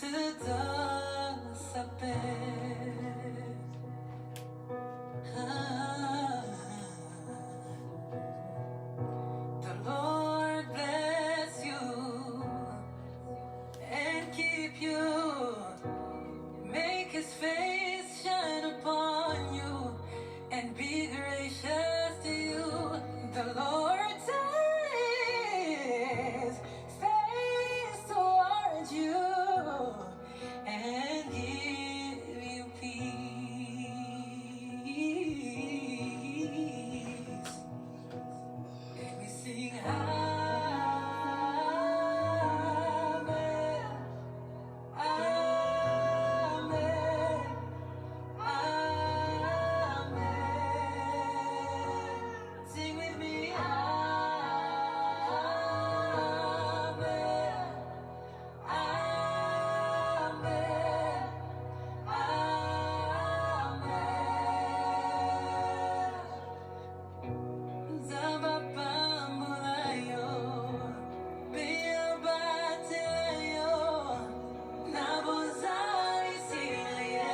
te donne sa paix. The Lord bless you and keep you, make his face shine upon you and be gracious to you. The Lord says, face towards you and give you peace. And we sing Amen, Amen, Amen. Sing with me, Amen, Amen, Amen. Zabapambulayo, Beabatilayo, Nabozai sinaye,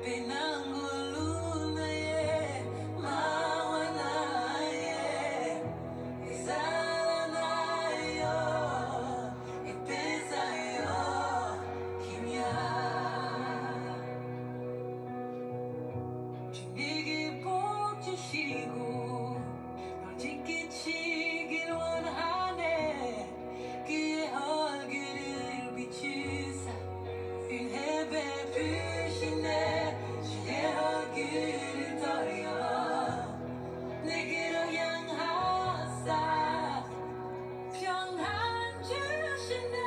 Pinangulunaye, Mawanaye, Izalanayo, Ipesayo, Kimya. 진리기 복주시고 널 지키시길 원하네. 그의 얼굴을 비추사 은혜 베푸시네. 주의 얼굴을 돌려 내게로 향하사 평안 주시네.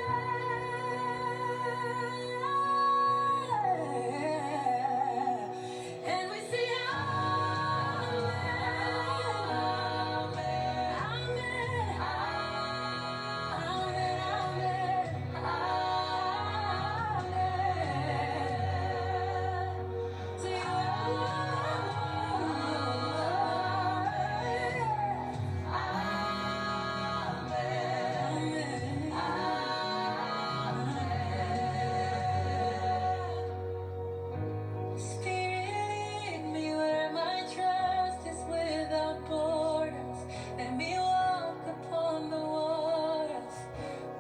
And we say Amen, Amen, Amen, Amen. Say Spirit, lead me where my trust is without borders. Let me walk upon the waters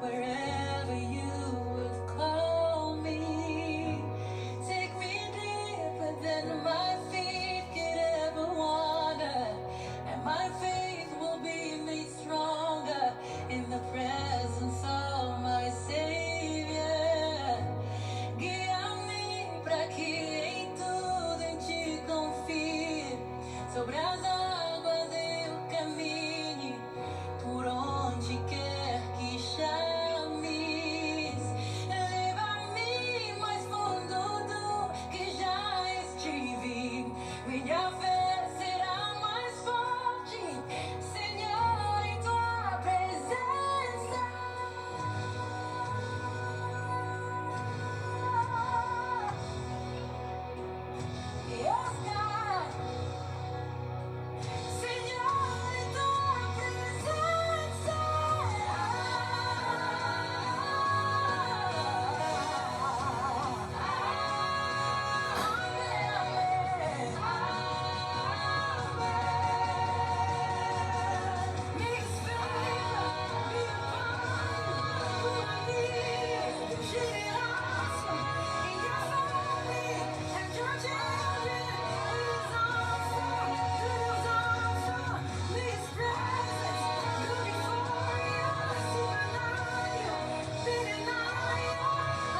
wherever you would call me. Take me deeper than my feet could ever wander, and my faith will be made stronger in the presence of my Savior. Guia-me pra que em tudo em ti confie. Sobre as águas eu caminhe, por onde quer que chames. Leva-me mais fundo do que já estive. Minha fé será mais forte, Senhor, em tua presença. Yes, God. Senhor, em tua presença. Make favor be upon tua vida, generosa in your family and your children. Is awesome, is awesome. His presence go before you, deny you, deny you,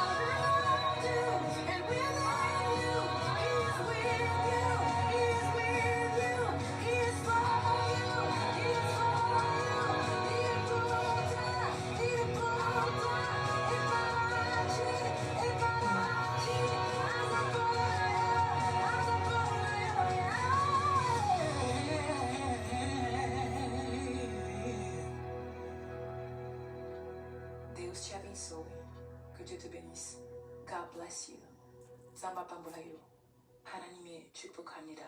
around you and within you. He is with you, he is with you, he is for you, he is for you. He importa, e para ti, Deus te abençoe. Que Dieu te bénisse. God bless you. Zambapambulayo. 하나님의 축복합니다.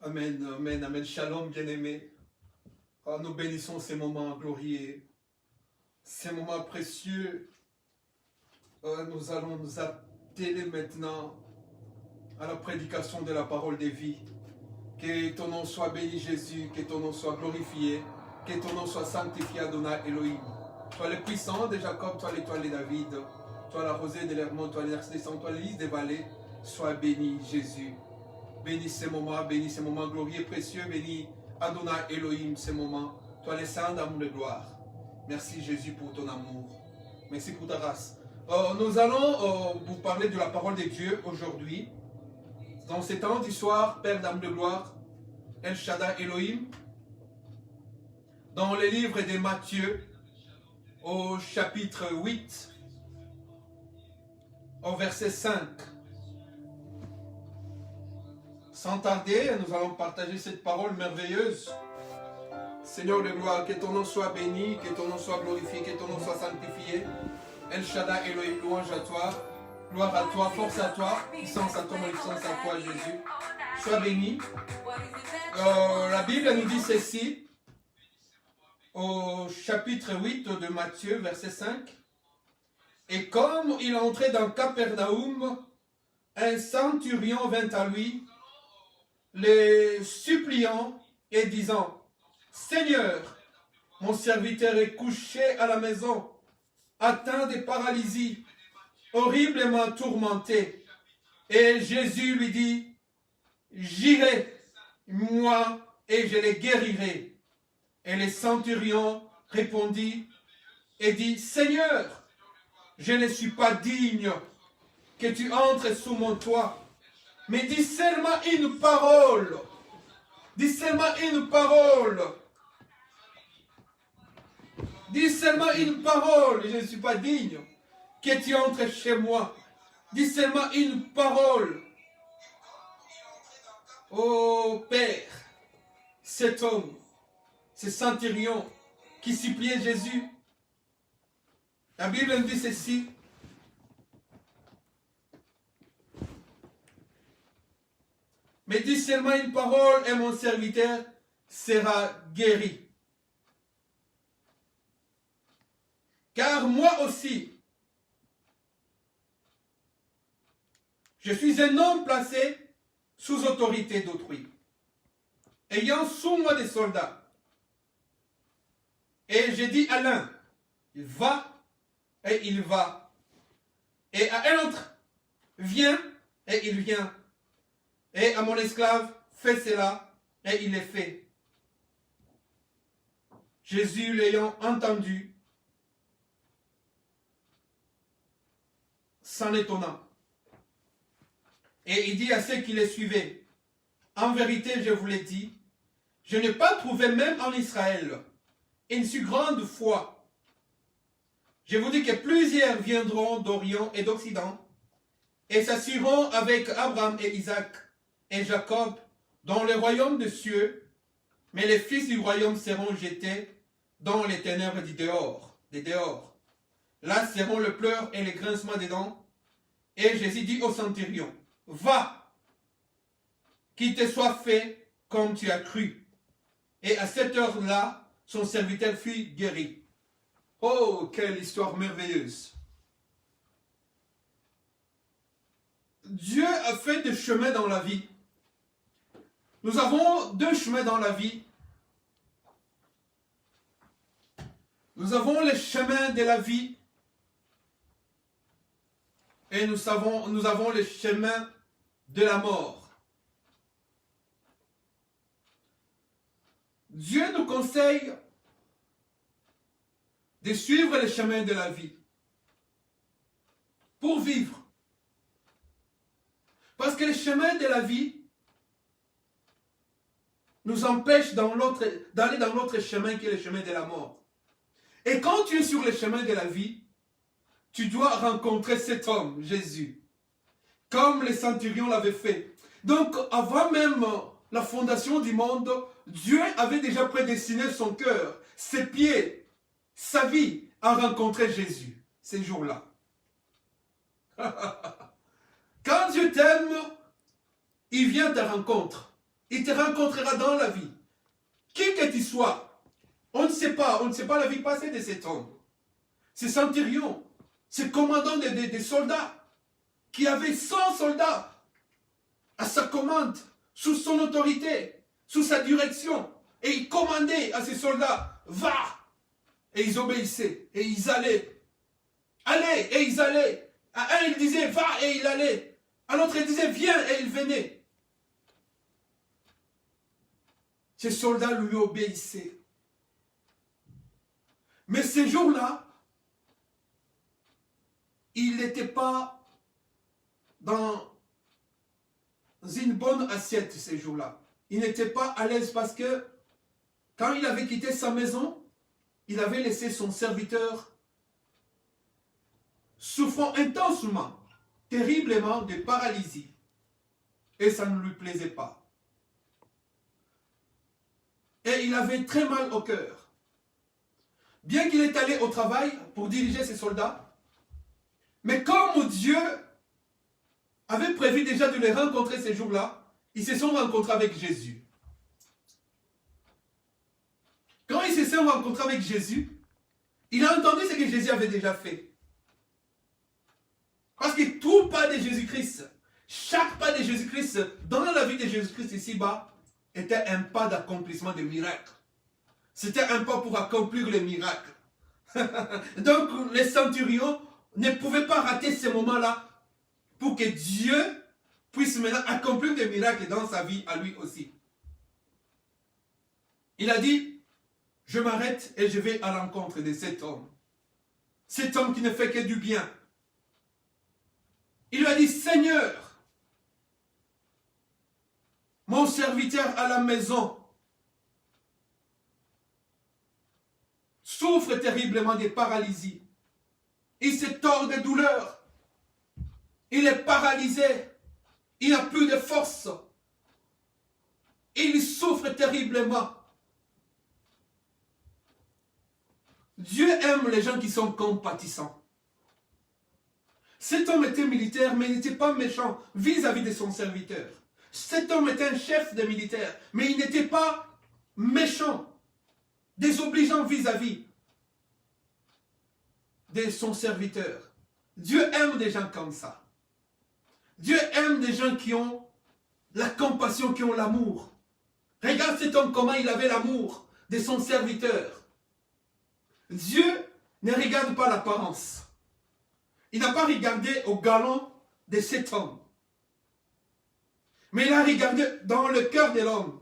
Amen, amen, amen. Shalom, bien-aimés. Nous bénissons ces moments glorieux Ces moments précieux, nous allons nous atteler maintenant à la prédication de la parole de vie. Que ton nom soit béni, Jésus, que ton nom soit glorifié, que ton nom soit sanctifié, Adonai Elohim. Toi le puissant de Jacob, toi l'étoile de David, toi la rosée de l'Hermon, toi l'Ers descend, toi le lys des vallées, sois béni, Jésus. Bénis ces moments glorieux, précieux, bénis Adonai Elohim, ces moments. Toi les saints d'amour de gloire. Merci Jésus pour ton amour. Merci pour ta race. Nous allons vous parler de la parole de Dieu aujourd'hui. Dans ces temps du soir, Père d'âme de gloire, El Shaddai Elohim, dans le livre de Matthieu, au chapitre 8, au verset 5. Sans tarder, nous allons partager cette parole merveilleuse. Seigneur de gloire, que ton nom soit béni, que ton nom soit glorifié, que ton nom soit sanctifié. El Shaddai Elohim, louange à toi. Gloire à toi, force à toi, puissance à toi, puissance à toi, Jésus. Sois béni. La Bible nous dit ceci, au chapitre 8 de Matthieu, verset 5. Et comme il entrait dans Capernaum, un centurion vint à lui, les suppliant et disant, Seigneur, mon serviteur est couché à la maison, atteint de paralysie, horriblement tourmenté. Et Jésus lui dit, j'irai, moi, et je les guérirai. Et le centurion répondit et dit, Seigneur, je ne suis pas digne que tu entres sous mon toit, mais dis seulement une parole. Dis seulement une parole. Dis seulement une parole. Je ne suis pas digne que tu entres chez moi. Dis seulement une parole. Oh Père, cet homme, ce centurion qui suppliait Jésus. La Bible nous dit ceci. Mais dis seulement une parole et mon serviteur sera guéri. Car moi aussi, je suis un homme placé sous autorité d'autrui, ayant sous moi des soldats. Et j'ai dit à l'un, va, et il va. Et à un autre, viens, et il vient. Et à mon esclave, fais cela, et il est fait. Jésus l'ayant entendu, s'en étonnant. Et il dit à ceux qui les suivaient, en vérité, je vous l'ai dit, je n'ai pas trouvé même en Israël une si grande foi. Je vous dis que plusieurs viendront d'Orient et d'Occident et s'assureront avec Abraham et Isaac et Jacob dans le royaume des cieux, mais les fils du royaume seront jetés dans les ténèbres des dehors. Là seront le pleur et le grincement des dents. Et Jésus dit au centurion, va, qu'il te soit fait comme tu as cru. Et à cette heure-là, son serviteur fut guéri. Oh, quelle histoire merveilleuse! Dieu a fait des chemins dans la vie. Nous avons deux chemins dans la vie. Nous avons le chemin de la vie et nous avons le chemin de la mort. Dieu nous conseille de suivre le chemin de la vie pour vivre. Parce que le chemin de la vie nous empêche d'aller dans l'autre chemin qui est le chemin de la mort. Et quand tu es sur le chemin de la vie, tu dois rencontrer cet homme, Jésus, comme les centurions l'avaient fait. Donc, avant même la fondation du monde, Dieu avait déjà prédestiné son cœur, ses pieds, sa vie à rencontrer Jésus, ces jours-là. Quand Dieu t'aime, il vient à ta rencontre. Il te rencontrera dans la vie. Qui que tu sois, on ne sait pas la vie passée de cet homme. ces centurions, ces commandants des soldats, qui avaient 100 soldats à sa commande, sous son autorité, sous sa direction. Et il commandait à ces soldats, va! Et ils obéissaient, et ils allaient. Allez, et ils allaient. À un, il disait, va, et il allait. À l'autre, il disait, viens, et il venait. Ces soldats lui obéissaient. Mais ces jours-là, il n'était pas dans une bonne assiette ces jours-là. Il n'était pas à l'aise parce que quand il avait quitté sa maison, il avait laissé son serviteur souffrant intensement, terriblement de paralysie. Et ça ne lui plaisait pas. Et il avait très mal au cœur. Bien qu'il est allé au travail pour diriger ses soldats, mais comme Dieu avait prévu déjà de les rencontrer ces jours-là, ils se sont rencontrés avec Jésus. Quand ils se sont rencontrés avec Jésus, il a entendu ce que Jésus avait déjà fait. Parce que tout pas de Jésus-Christ, chaque pas de Jésus-Christ dans la vie de Jésus-Christ ici-bas, était un pas d'accomplissement de miracles. C'était un pas pour accomplir les miracles. Donc les centurions ne pouvaient pas rater ce moment-là pour que Dieu puisse maintenant accomplir des miracles dans sa vie à lui aussi. Il a dit, je m'arrête et je vais à l'encontre de cet homme. Cet homme qui ne fait que du bien. Il lui a dit, Seigneur, mon serviteur à la maison souffre terriblement de paralysie. Il se tord de douleur. Il est paralysé. Il n'a plus de force. Il souffre terriblement. Dieu aime les gens qui sont compatissants. Cet homme était militaire, mais il n'était pas méchant vis-à-vis de son serviteur. Cet homme était un chef de militaire, mais il n'était pas méchant, désobligeant vis-à-vis de son serviteur. Dieu aime des gens comme ça. Dieu aime des gens qui ont la compassion, qui ont l'amour. Regarde cet homme, comment il avait l'amour de son serviteur. Dieu ne regarde pas l'apparence. Il n'a pas regardé au galon de cet homme. Mais il a regardé dans le cœur de l'homme.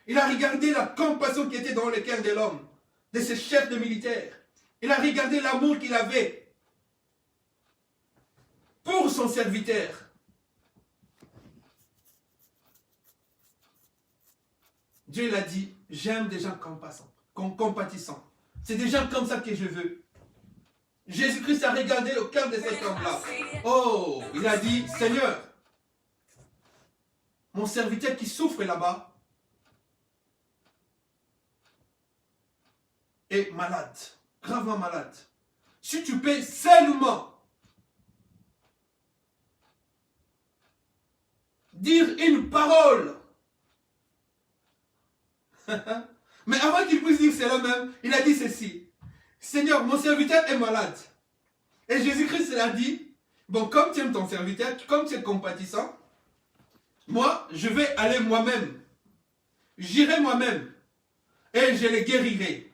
Il a regardé la compassion qui était dans le cœur de l'homme, de ce chef de militaire. Il a regardé l'amour qu'il avait pour son serviteur. Dieu l'a dit, j'aime des gens compatissants. C'est des gens comme ça que je veux. Jésus-Christ a regardé au cœur de cet homme-là. Oh, il a dit, Seigneur, mon serviteur qui souffre là-bas est malade, gravement malade. Si tu peux seulement dire une parole, mais avant qu'il puisse dire cela même, il a dit ceci. Seigneur, mon serviteur est malade. Et Jésus-Christ l'a dit, bon, comme tu aimes ton serviteur, comme tu es compatissant, moi, je vais aller moi-même. J'irai moi-même. Et je le guérirai.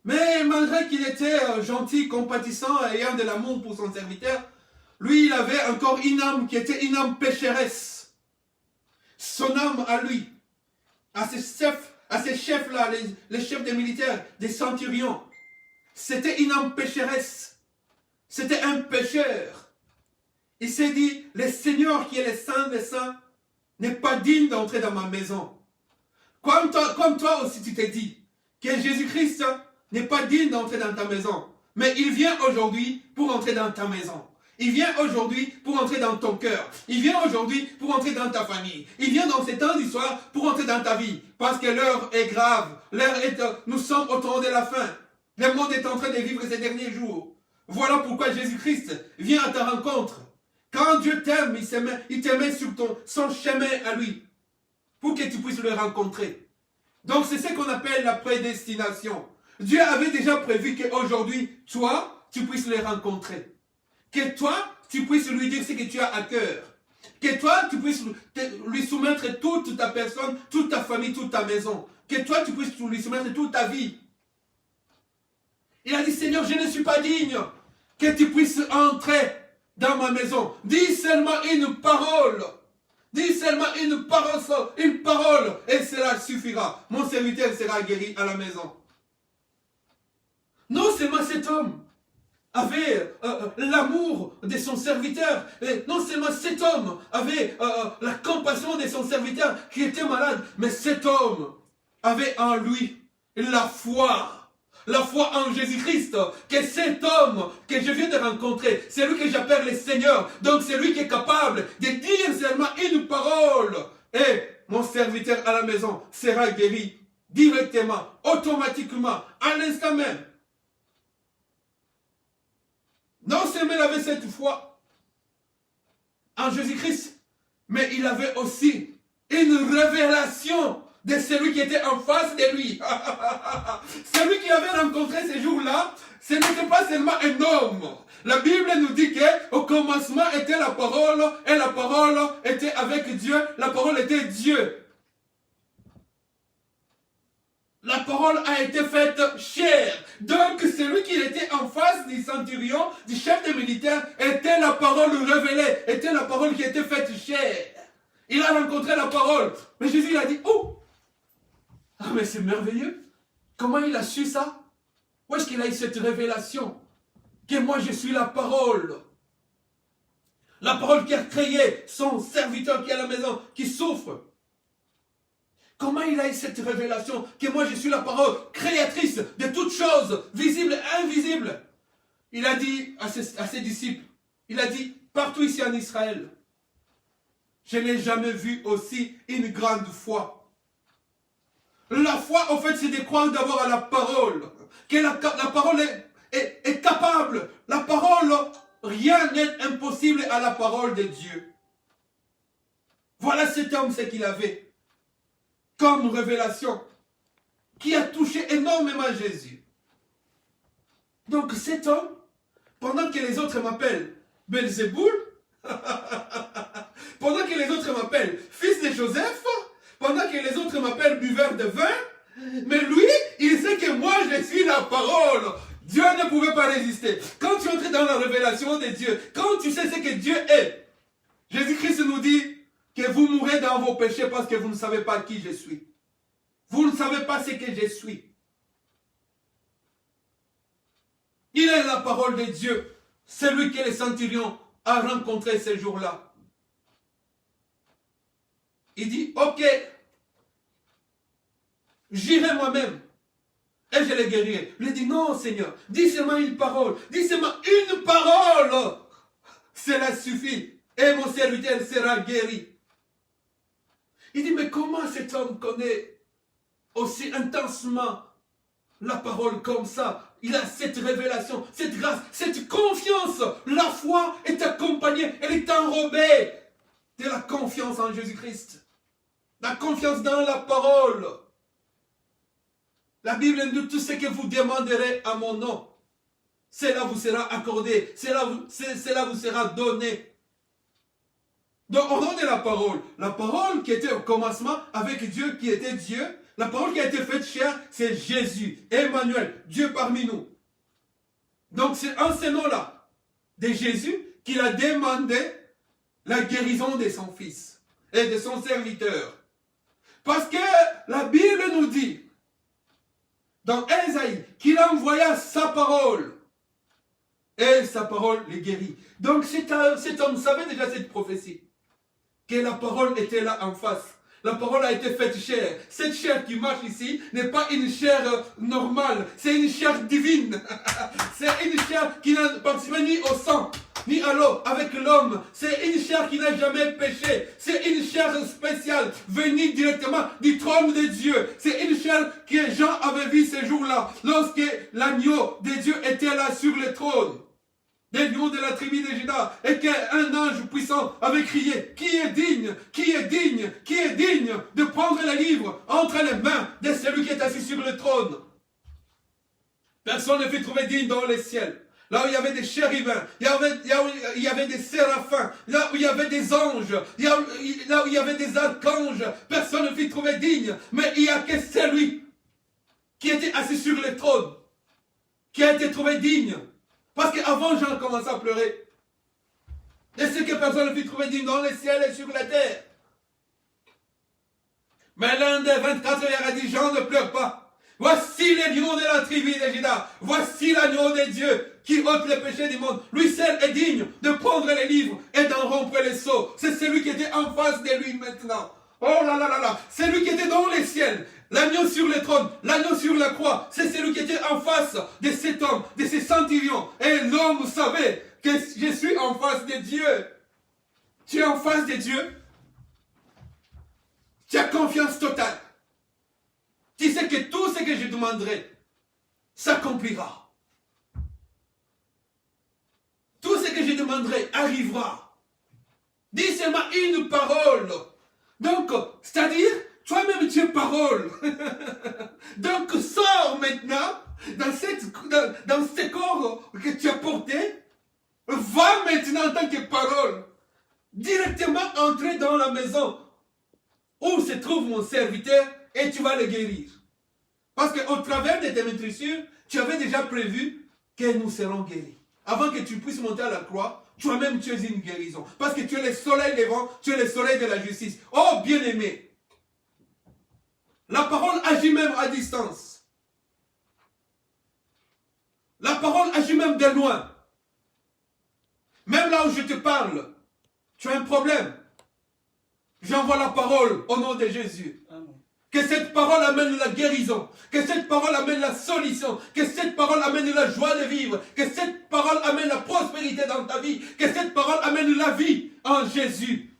Mais malgré qu'il était gentil, compatissant, ayant de l'amour pour son serviteur, lui, il avait encore une âme qui était une âme pécheresse. Son âme à lui, à ces chefs-là, les chefs des militaires, des centurions, c'était une âme pécheresse. C'était un pécheur. Il s'est dit, le Seigneur qui est le Saint des Saints n'est pas digne d'entrer dans ma maison. Comme toi aussi tu t'es dit que Jésus-Christ n'est pas digne d'entrer dans ta maison. Mais il vient aujourd'hui pour entrer dans ta maison. Il vient aujourd'hui pour entrer dans ton cœur. Il vient aujourd'hui pour entrer dans ta famille. Il vient dans ces temps d'histoire pour entrer dans ta vie. Parce que l'heure est grave. Nous sommes au temps de la fin. Le monde est en train de vivre ces derniers jours. Voilà pourquoi Jésus-Christ vient à ta rencontre. Quand Dieu t'aime, il te met sur son chemin à lui. Pour que tu puisses le rencontrer. Donc c'est ce qu'on appelle la prédestination. Dieu avait déjà prévu qu'aujourd'hui, toi, tu puisses les rencontrer. Que toi, tu puisses lui dire ce que tu as à cœur. Que toi, tu puisses lui soumettre toute ta personne, toute ta famille, toute ta maison. Que toi, tu puisses lui soumettre toute ta vie. Il a dit, Seigneur, je ne suis pas digne que tu puisses entrer dans ma maison. Dis seulement une parole. Dis seulement une parole, et cela suffira. Mon serviteur sera guéri à la maison. Non seulement cet homme avait l'amour de son serviteur, et non seulement cet homme avait la compassion de son serviteur qui était malade, mais cet homme avait en lui la foi en Jésus-Christ, que cet homme que je viens de rencontrer, c'est lui que j'appelle le Seigneur, donc c'est lui qui est capable de dire seulement une parole, et mon serviteur à la maison sera guéri directement, automatiquement, à l'instant même. Non seulement il avait cette foi en Jésus-Christ, mais il avait aussi une révélation de celui qui était en face de lui. Celui qu'il avait rencontré ces jours-là, ce n'était pas seulement un homme. La Bible nous dit qu'au commencement était la parole, et la parole était avec Dieu, la parole était Dieu. La parole a été faite chair. Donc celui qui était en face du centurion, du chef des militaires, était la parole révélée, était la parole qui était faite chair. Il a rencontré la parole. Mais Jésus il a dit, oh, ah mais c'est merveilleux. Comment il a su ça? Où est-ce qu'il a eu cette révélation? Que moi je suis la parole. La parole qui a créé son serviteur qui est à la maison, qui souffre. Comment il a eu cette révélation que moi je suis la parole créatrice de toutes choses, visibles et invisibles? Il a dit à ses disciples, il a dit, partout ici en Israël, je n'ai jamais vu aussi une grande foi. La foi, en fait, c'est de croire d'abord à la parole. Que la parole est capable. La parole, rien n'est impossible à la parole de Dieu. Voilà cet homme, ce qu'il avait comme révélation, qui a touché énormément Jésus. Donc cet homme, pendant que les autres m'appellent Belzéboul, pendant que les autres m'appellent fils de Joseph, pendant que les autres m'appellent buveur de vin, mais lui, il sait que moi je suis la parole. Dieu ne pouvait pas résister. Quand tu entres dans la révélation de Dieu, quand tu sais ce que Dieu est, Jésus-Christ nous dit que vous mourrez dans vos péchés parce que vous ne savez pas qui je suis. Vous ne savez pas ce que je suis. Il est la parole de Dieu, celui que le centurion a rencontré ce jour-là. Il dit, ok, j'irai moi-même et je le guérirai. Il dit, non Seigneur, dis seulement une parole, dis seulement une parole, cela suffit et mon serviteur sera guéri. Il dit, mais comment cet homme connaît aussi intensement la parole comme ça? Il a cette révélation, cette grâce, cette confiance. La foi est accompagnée, elle est enrobée de la confiance en Jésus-Christ. La confiance dans la parole. La Bible nous dit, tout ce que vous demanderez à mon nom, cela vous sera accordé, cela vous sera donné. Donc au nom de la parole qui était au commencement avec Dieu, qui était Dieu, la parole qui a été faite chair, c'est Jésus, Emmanuel, Dieu parmi nous. Donc c'est en ce nom-là de Jésus qu'il a demandé la guérison de son fils et de son serviteur. Parce que la Bible nous dit, dans Ésaïe, qu'il envoya sa parole. Et sa parole les guérit. Donc cet homme savait déjà cette prophétie. Que la parole était là en face. La parole a été faite chair. Cette chair qui marche ici n'est pas une chair normale. C'est une chair divine. C'est une chair qui n'a participé ni au sang, ni à l'eau avec l'homme. C'est une chair qui n'a jamais péché. C'est une chair spéciale venue directement du trône de Dieu. C'est une chair que Jean avait vue ce jour-là, lorsque l'agneau de Dieu était là sur le trône. L'agneau de la tribu de Juda, et qu'un ange puissant avait crié, qui est digne de prendre le livre entre les mains de celui qui est assis sur le trône. Personne ne fut trouvé digne dans les ciels. Là où il y avait des chérubins, il y avait des séraphins, là où il y avait des anges, là où il y avait des archanges, personne ne fut trouvé digne. Mais il n'y a que celui qui était assis sur le trône, qui a été trouvé digne. Parce qu'avant, Jean commençait à pleurer. Et c'est que personne ne fut trouvé digne dans les ciels et sur la terre. Mais l'un des 24 heures a dit, Jean, ne pleure pas. Voici l'agneau de la tribu de Juda. Voici l'agneau de Dieu qui ôte les péchés du monde. Lui seul est digne de prendre les livres et d'en rompre les sceaux. C'est celui qui était en face de lui maintenant. Oh là là là là. C'est lui qui était dans les ciels. L'agneau sur le trône, l'agneau sur la croix. C'est celui qui était en face de cet homme, de ces centurions. Et l'homme savait que je suis en face de Dieu. Tu es en face de Dieu. Tu as confiance totale. Tu sais que tout ce que je demanderai s'accomplira. Tout ce que je demanderai arrivera. Dis seulement une parole. Donc, c'est-à-dire, toi-même tu es parole. Donc, sors maintenant dans ce corps que tu as porté. Va maintenant en tant que parole. Directement entrer dans la maison où se trouve mon serviteur et tu vas le guérir. Parce qu'au travers de tes maîtrissures, tu avais déjà prévu que nous serons guéris. Avant que tu puisses monter à la croix, toi-même tu es une guérison. Parce que tu es le soleil levant, tu es le soleil de la justice. Oh bien-aimé, la parole agit même à distance. La parole agit même de loin. Même là où je te parle, tu as un problème. J'envoie la parole au nom de Jésus. Amen. Que cette parole amène la guérison. Que cette parole amène la solution. Que cette parole amène la joie de vivre. Que cette parole amène la prospérité dans ta vie. Que cette parole amène la vie en Jésus.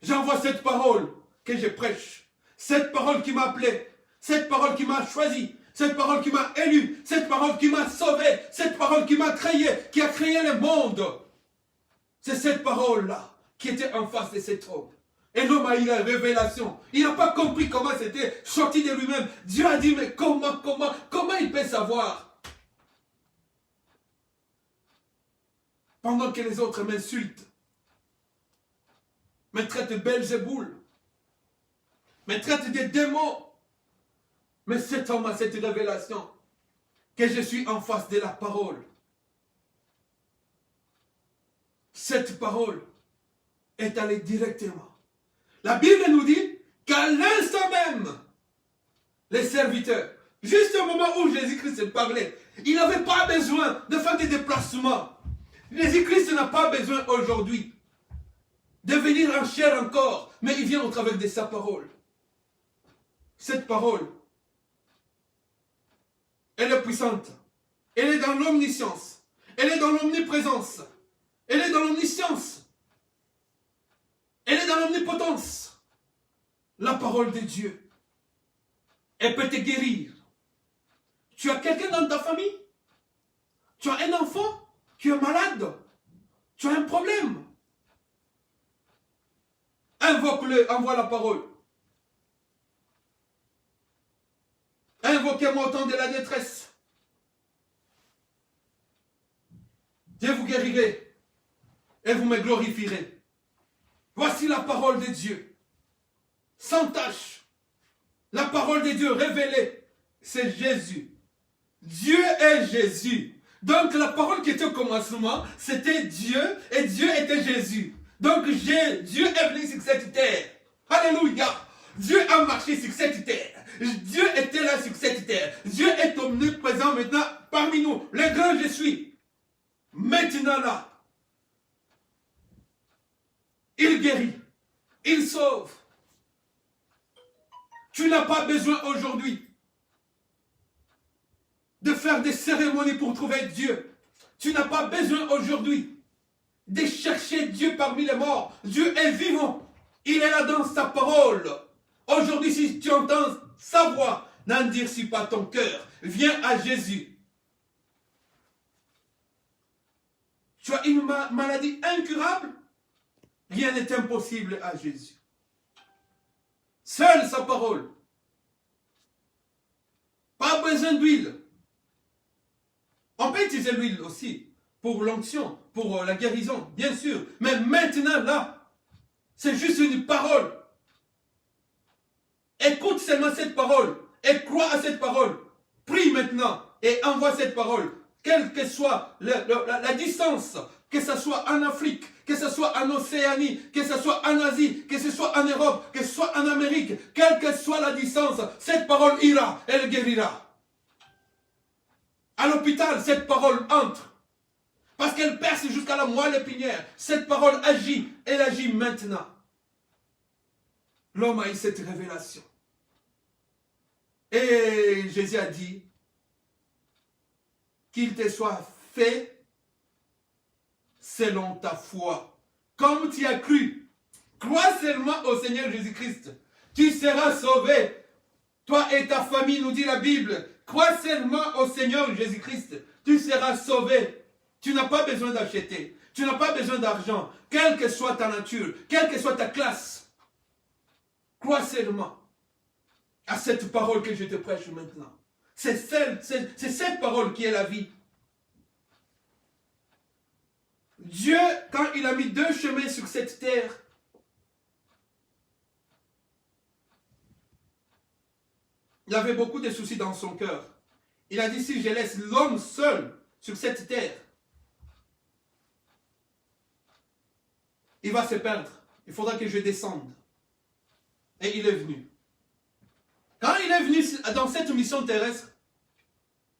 J'envoie cette parole que je prêche. Cette parole qui m'a appelé. Cette parole qui m'a choisi. Cette parole qui m'a élu. Cette parole qui m'a sauvé. Cette parole qui m'a créé. Qui a créé le monde. C'est cette parole-là qui était en face de cet homme. Et l'homme a eu la révélation. Il n'a pas compris comment c'était sorti de lui-même. Dieu a dit, mais comment il peut savoir? Pendant que les autres m'insultent, me traitent de Belzéboul, me traitent de démons. Mais cet homme a cette révélation que je suis en face de la parole. Cette parole est allée directement. La Bible nous dit qu'à l'instant même, les serviteurs, juste au moment où Jésus-Christ parlait, il n'avait pas besoin de faire des déplacements. Jésus-Christ n'a pas besoin aujourd'hui de venir en chair encore, mais il vient au travers de sa parole. Cette parole, elle est puissante. Elle est dans l'omniscience. Elle est dans l'omniprésence. Elle est dans l'omniscience. Elle est dans l'omnipotence. La parole de Dieu. Elle peut te guérir. Tu as quelqu'un dans ta famille. Tu as un enfant qui est malade. Tu as un problème. Invoque-le, envoie la parole. Invoquez-moi au temps de la détresse. Dieu vous guérirait et vous me glorifierez. Voici la parole de Dieu, sans tache. La parole de Dieu révélée, c'est Jésus. Dieu est Jésus. Donc la parole qui était au commencement, c'était Dieu et Dieu était Jésus. Donc Dieu est venu sur cette terre. Alléluia. Dieu a marché sur cette terre. Dieu était là sur cette terre. Dieu est omniprésent maintenant parmi nous. Le grand je suis. Maintenant là. Il guérit. Il sauve. Tu n'as pas besoin aujourd'hui de faire des cérémonies pour trouver Dieu. Tu n'as pas besoin aujourd'hui de chercher Dieu parmi les morts. Dieu est vivant. Il est là dans sa parole. Aujourd'hui, si tu entends sa voix, n'endurcis pas ton cœur. Viens à Jésus. Tu as une maladie incurable? Rien n'est impossible à Jésus. Seule sa parole. Pas besoin d'huile. utiliser l'huile aussi pour l'onction, pour la guérison, bien sûr. Mais maintenant, là, c'est juste une parole. Écoute seulement cette parole et crois à cette parole. Prie maintenant et envoie cette parole. Quelle que soit la distance, que ce soit en Afrique, que ce soit en Océanie, que ce soit en Asie, que ce soit en Europe, que ce soit en Amérique, quelle que soit la distance, cette parole ira, elle guérira. À l'hôpital, cette parole entre. Parce qu'elle perce jusqu'à la moelle épinière. Cette parole agit, elle agit maintenant. L'homme a eu cette révélation. Et Jésus a dit qu'il te soit fait selon ta foi. Comme tu as cru, crois seulement au Seigneur Jésus-Christ. Tu seras sauvé. Toi et ta famille, nous dit la Bible. Crois seulement au Seigneur Jésus-Christ. Tu seras sauvé. Tu n'as pas besoin d'acheter. Tu n'as pas besoin d'argent. Quelle que soit ta nature, quelle que soit ta classe. Crois seulement à cette parole que je te prêche maintenant. C'est cette parole qui est la vie. Dieu, quand il a mis deux chemins sur cette terre, il avait beaucoup de soucis dans son cœur. Il a dit, si je laisse l'homme seul sur cette terre, il va se perdre. Il faudra que je descende. Et il est venu. Quand il est venu dans cette mission terrestre,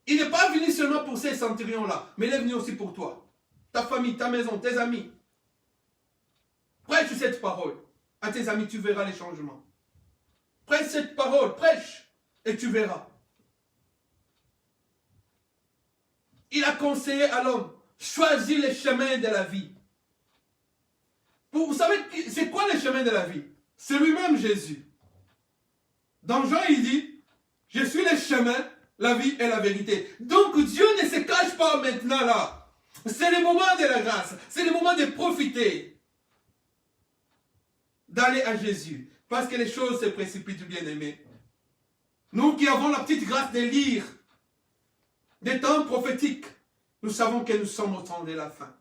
il n'est pas venu seulement pour ces centurions-là, mais il est venu aussi pour toi, ta famille, ta maison, tes amis. Prêche cette parole à tes amis, tu verras les changements. Prêche cette parole, prêche, et tu verras. Il a conseillé à l'homme, choisis les chemins de la vie. Vous savez, c'est quoi les chemins de la vie? C'est lui-même Jésus. Dans Jean, il dit, je suis le chemin, la vie et la vérité. Donc Dieu ne se cache pas maintenant là. C'est le moment de la grâce. C'est le moment de profiter. D'aller à Jésus. Parce que les choses se précipitent, bien aimés. Nous qui avons la petite grâce de lire des temps prophétiques, nous savons que nous sommes au temps de la fin.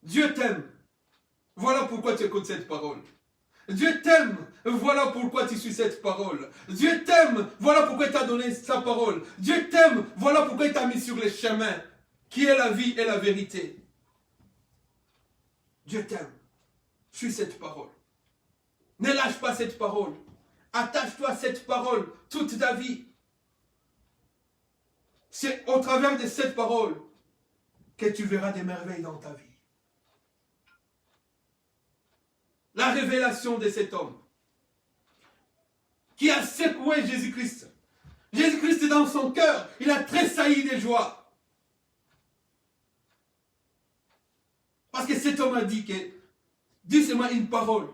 Dieu t'aime. Voilà pourquoi tu écoutes cette parole. Dieu t'aime. Voilà pourquoi tu suis cette parole. Dieu t'aime. Voilà pourquoi il t'a donné sa parole. Dieu t'aime. Voilà pourquoi il t'a mis sur les chemins qui est la vie et la vérité. Dieu t'aime. Suis cette parole. Ne lâche pas cette parole. Attache-toi à cette parole toute ta vie. C'est au travers de cette parole que tu verras des merveilles dans ta vie. La révélation de cet homme qui a secoué Jésus-Christ. Jésus-Christ dans son cœur, il a tressailli de joie. Parce que cet homme a dit que dis seulement une parole.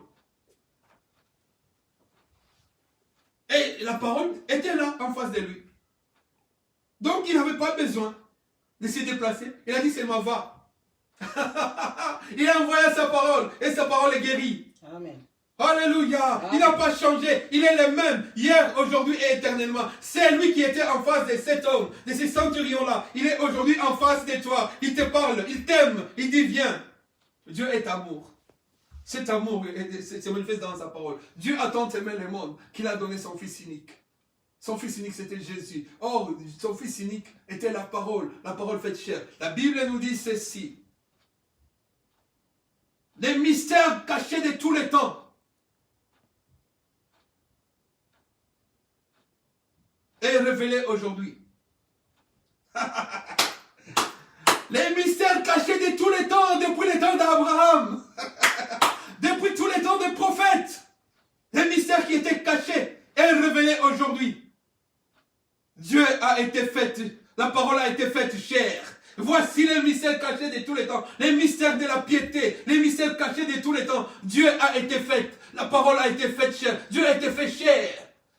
Et la parole était là en face de lui. Donc il n'avait pas besoin de se déplacer. Il a dit seulement va. Il a envoyé sa parole et sa parole est guérie. Amen. Alléluia. Amen. Il n'a pas changé. Il est le même hier, aujourd'hui et éternellement. C'est lui qui était en face de cet homme, de ces centurions-là. Il est aujourd'hui en face de toi. Il te parle, il t'aime, il dit viens. Dieu est amour. Cet amour se manifeste dans sa parole. Dieu a tant aimé le monde qu'il a donné son fils unique. Son fils unique, c'était Jésus. Or, son fils unique était la parole faite chair. La Bible nous dit ceci. Les mystères cachés de tous les temps. Et révélés aujourd'hui. Les mystères cachés de tous les temps, depuis les temps d'Abraham. Depuis tous les temps des prophètes. Les mystères qui étaient cachés et révélés aujourd'hui. Dieu a été fait, la parole a été faite chair. Voici les mystères cachés de tous les temps. Les mystères de la piété. Les mystères cachés de tous les temps. Dieu a été fait. La parole a été faite chair. Dieu a été fait chair.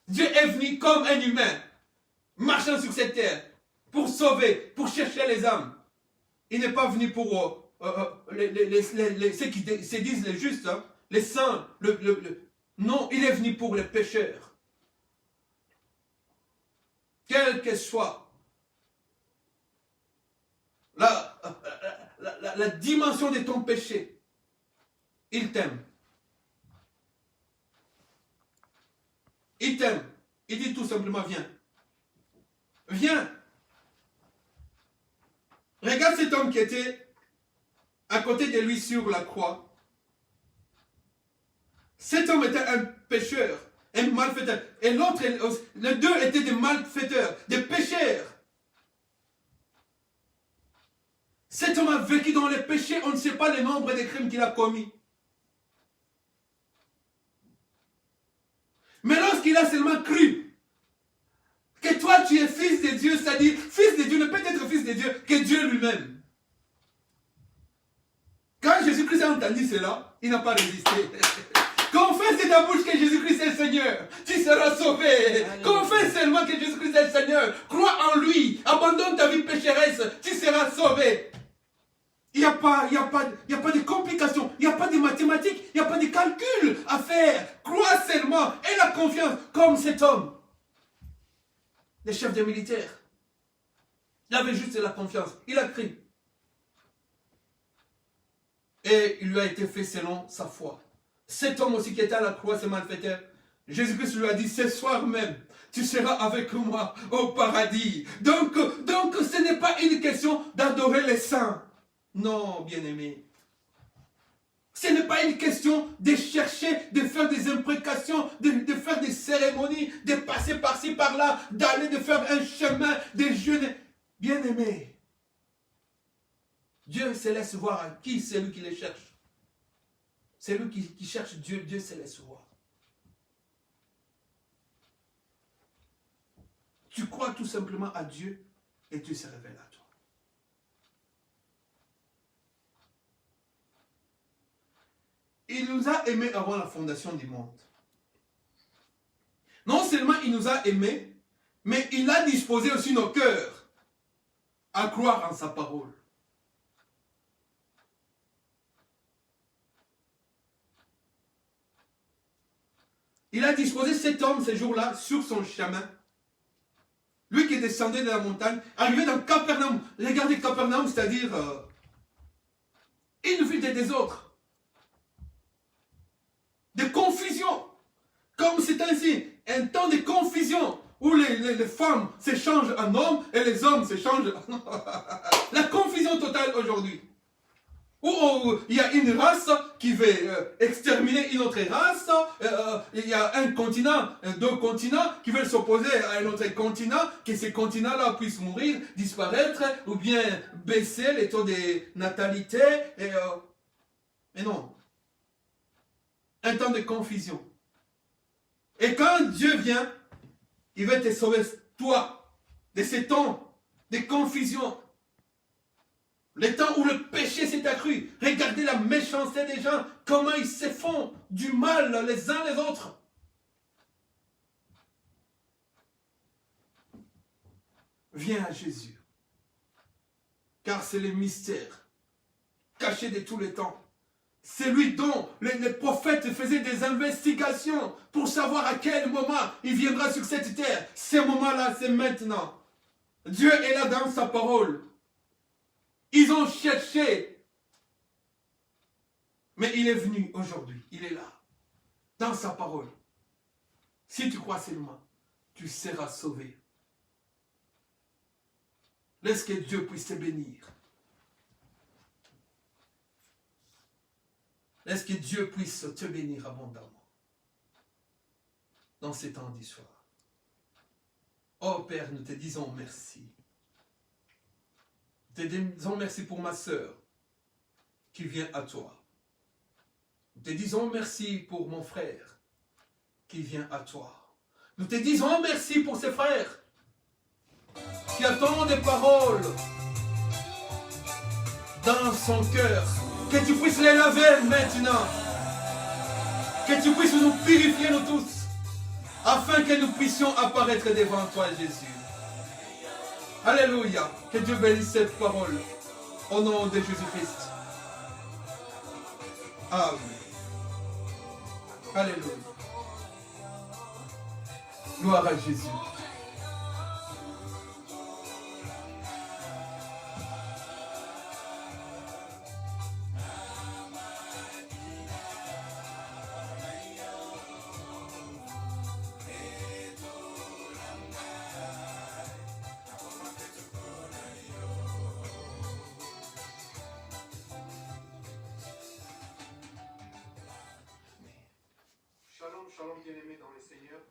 Dieu est venu comme un humain. Marchant sur cette terre. Pour sauver. Pour chercher les âmes. Il n'est pas venu pour ceux qui se disent les justes. Hein, les saints. Non, il est venu pour les pécheurs. Quel que soit la dimension de ton péché, il t'aime. Il t'aime. Il dit tout simplement, viens. Viens. Regarde cet homme qui était à côté de lui sur la croix. Cet homme était un pécheur, un malfaiteur. Et l'autre, les deux étaient des malfaiteurs, des pécheurs. Cet homme a vécu dans les péchés, on ne sait pas le nombre de crimes qu'il a commis. Mais lorsqu'il a seulement cru que toi tu es fils de Dieu, c'est-à-dire fils de Dieu ne peut être fils de Dieu que Dieu lui-même. Quand Jésus-Christ a entendu cela, il n'a pas résisté. Confesse de ta bouche que Jésus-Christ est le Seigneur, tu seras sauvé. Confesse seulement que Jésus-Christ est le Seigneur, crois en lui, abandonne ta vie pécheresse, tu seras sauvé. Il n'y a pas de complications, il n'y a pas de mathématiques, il n'y a pas de calculs à faire. Crois seulement et la confiance comme cet homme. Le chef des militaires. Il avait juste la confiance. Il a cru. Et il lui a été fait selon sa foi. Cet homme aussi qui était à la croix, ce malfaiteur, Jésus-Christ lui a dit, ce soir même, tu seras avec moi au paradis. Donc ce n'est pas une question d'adorer les saints. Non, bien-aimé. Ce n'est pas une question de chercher, de faire des imprécations, de faire des cérémonies, de passer par-ci, par-là, d'aller, de faire un chemin, de jeûner. Bien-aimé, Dieu se laisse voir à qui c'est lui qui les cherche. C'est lui qui cherche Dieu, Dieu se laisse voir. Tu crois tout simplement à Dieu et Dieu se révèle à toi. Il nous a aimés avant la fondation du monde. Non seulement il nous a aimés, mais il a disposé aussi nos cœurs à croire en sa parole. Il a disposé cet homme ces jours-là sur son chemin. Lui qui descendait de la montagne, arrivé dans Capernaum. Regardez Capernaum, c'est-à-dire une ville des autres. De confusion. Comme c'est ainsi, un temps de confusion où les femmes s'échangent en hommes et les hommes s'échangent en... La confusion totale aujourd'hui. Où il y a une race qui veut exterminer une autre race, il y a un continent, deux continents qui veulent s'opposer à un autre continent, que ces continents-là puissent mourir, disparaître, ou bien baisser les taux de natalité. Mais non. Un temps de confusion. Et quand Dieu vient, il va te sauver, toi, de ces temps de confusion. Le temps où le péché s'est accru. Regardez la méchanceté des gens, comment ils se font du mal les uns les autres. Viens à Jésus. Car c'est le mystère caché de tous les temps. C'est lui dont les prophètes faisaient des investigations pour savoir à quel moment il viendra sur cette terre. Ce moment-là, c'est maintenant. Dieu est là dans sa parole. Ils ont cherché. Mais il est venu aujourd'hui. Il est là. Dans sa parole. Si tu crois seulement, tu seras sauvé. Laisse que Dieu puisse te bénir. Laisse que Dieu puisse te bénir abondamment. Dans ces temps d'histoire. Oh Père, nous te disons merci. Nous te disons merci pour ma sœur qui vient à toi. Nous te disons merci pour mon frère qui vient à toi. Nous te disons merci pour ses frères qui attendent des paroles dans son cœur. Que tu puisses les laver maintenant. Que tu puisses nous purifier nous tous. Afin que nous puissions apparaître devant toi, Jésus. Alléluia. Que Dieu bénisse cette parole. Au nom de Jésus-Christ. Amen. Alléluia. Gloire à Jésus. bien-aimés dans le Seigneur,